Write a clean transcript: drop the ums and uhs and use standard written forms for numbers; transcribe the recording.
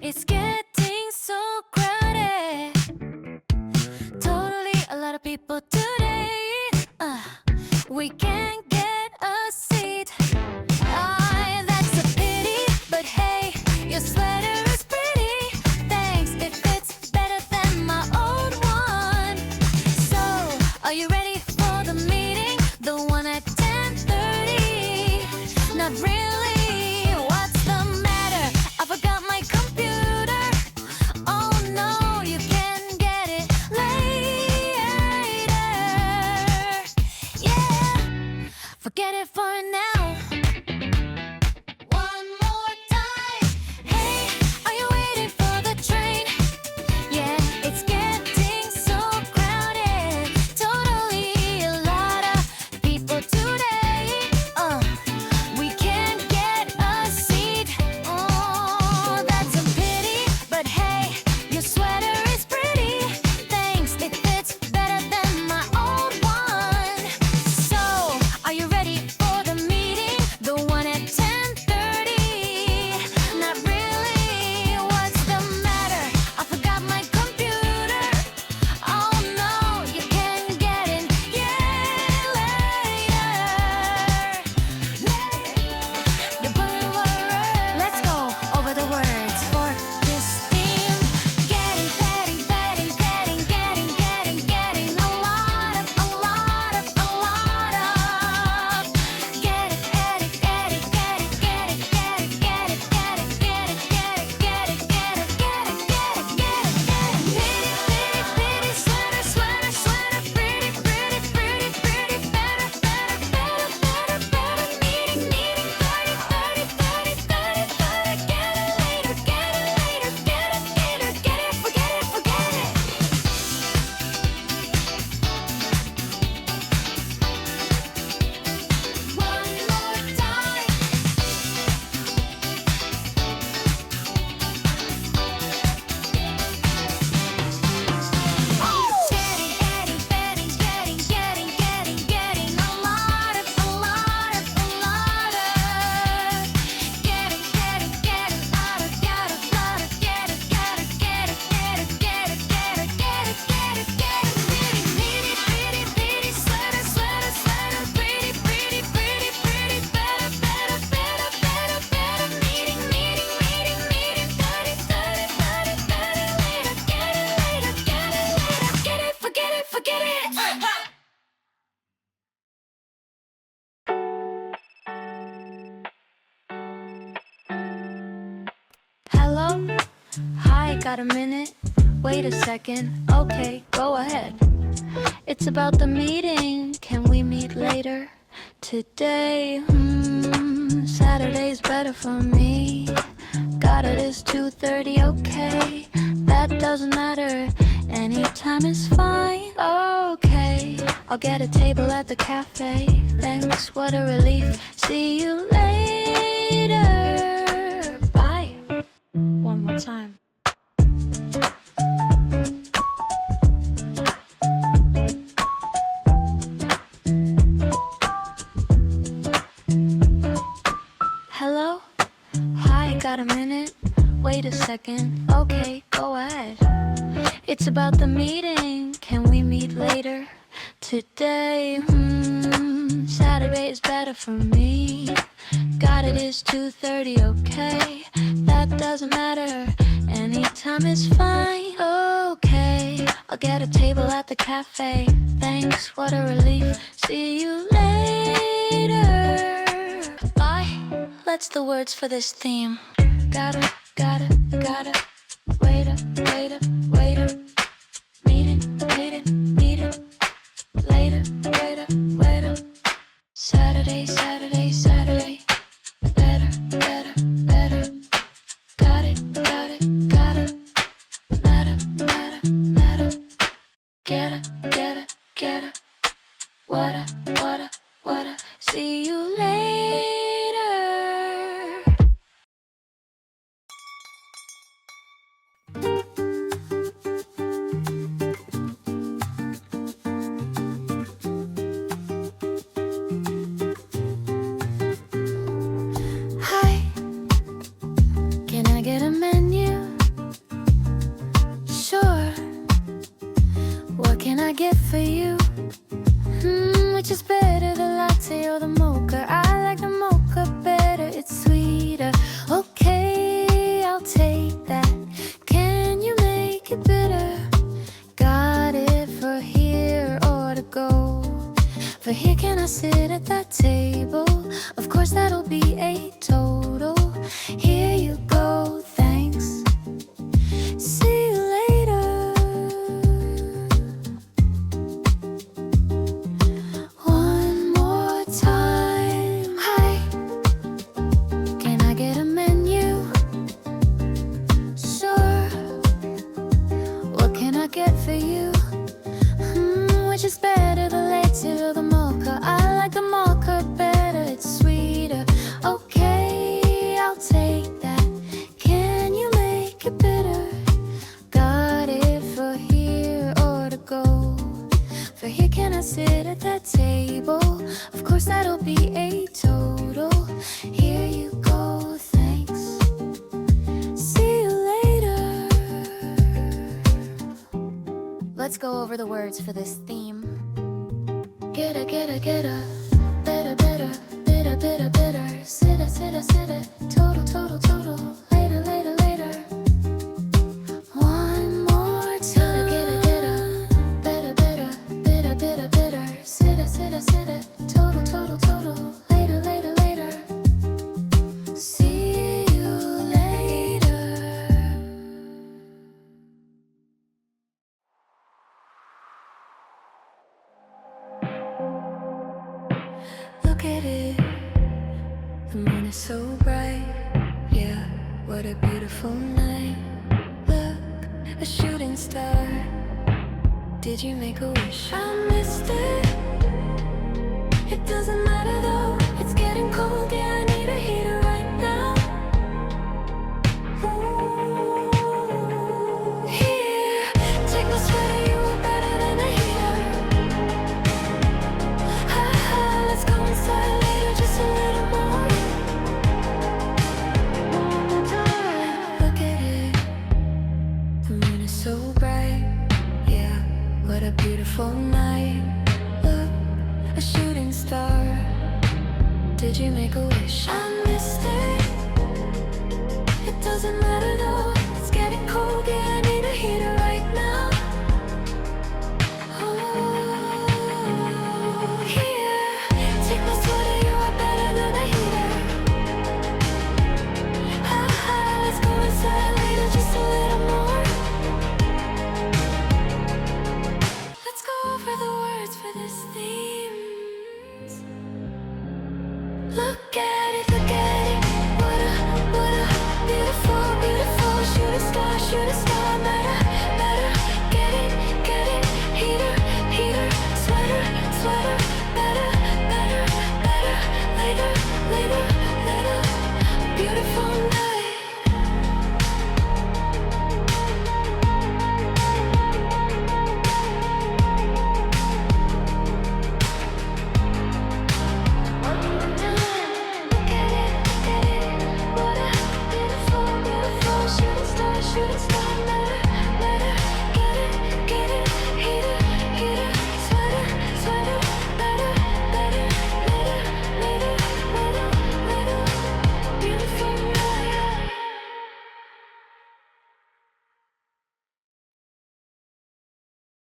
It's getting so crowded. Totally a lot of people today. We can't get a seat. That's a pity, but hey, your sweater is pretty. Thanks, it fits better than my old one. So, are you ready for the meeting? The one at 10:30? Not really. What's the matter? I forgot my computer. Oh no, you can get it later. Yeah, forget it for now. One more time. Hey, are you waiting for the train? Yeah, it's getting so crowded. Totally a lot of people today. We can't get a seat. Oh, that's a pity, but hey, your sweater is pretty. Thanks, it fits better than my old one. So, are you ready for the meeting? The one at 10:30? Not really. What's the matter? I forgot my computer. Oh no, you can get it. Yeah, later. The word. Let's go over the words for this theme. Getting a lot of. Get it. Pretty sweater, pretty, better, meeting, 30, get it later, forget it. One more time. Getting a lot of. Getting out of. Pretty sweater, pretty, better, meeting, 30, later, get it, forget it. Hello? Hi, got a minute? Wait a second. Okay, go ahead. It's about the meeting. Can we meet later? Today, Saturday's better for me. Got it, it's 2:30, okay. That doesn't matter. Anytime is fine. Okay, I'll get a table at the cafe. Thanks, what a relief. See you later. Bye. One more time. Hello? Hi, got a minute? Wait a second. Okay, go ahead. It's about the meeting. Can we meet later? Today, Saturday is better for me. Got it, it's 2:30, okay. That doesn't matter. Anytime is fine. Okay, I'll get a table at the cafe. Thanks, what a relief. See you later. Bye. That's the words for this theme. Gotta. Wait up. Meeting. Later. Wait up. Saturday. Better. Got it. Matter. Get it. What? See you later. that'll be a total. Here you go, thanks. See you later. One more time. Hi, can I get a menu? Sure. What can I get for you? Which is better, the latte or the mocha? I like the mocha better, it's sweeter. Okay, I'll take that. Can you make it bitter? Got it for here or to go? For here, can I sit at that table? Of course, that'll be a total. Here you go, thanks. See you later. Let's go over the words for this theme. Get a, better, bitter, bitter, bitter. Sit it, total, total, total. Later, later, later. One more time. Get a, better, bitter, bitter, bitter. Sit it, total, total, total. Later, later, later. See you later. Look at it, the moon is so bright. Yeah, what a beautiful night. Look, a shooting star. Did you make a wish? I missed it. It doesn't matter though, it's getting cold, yeah.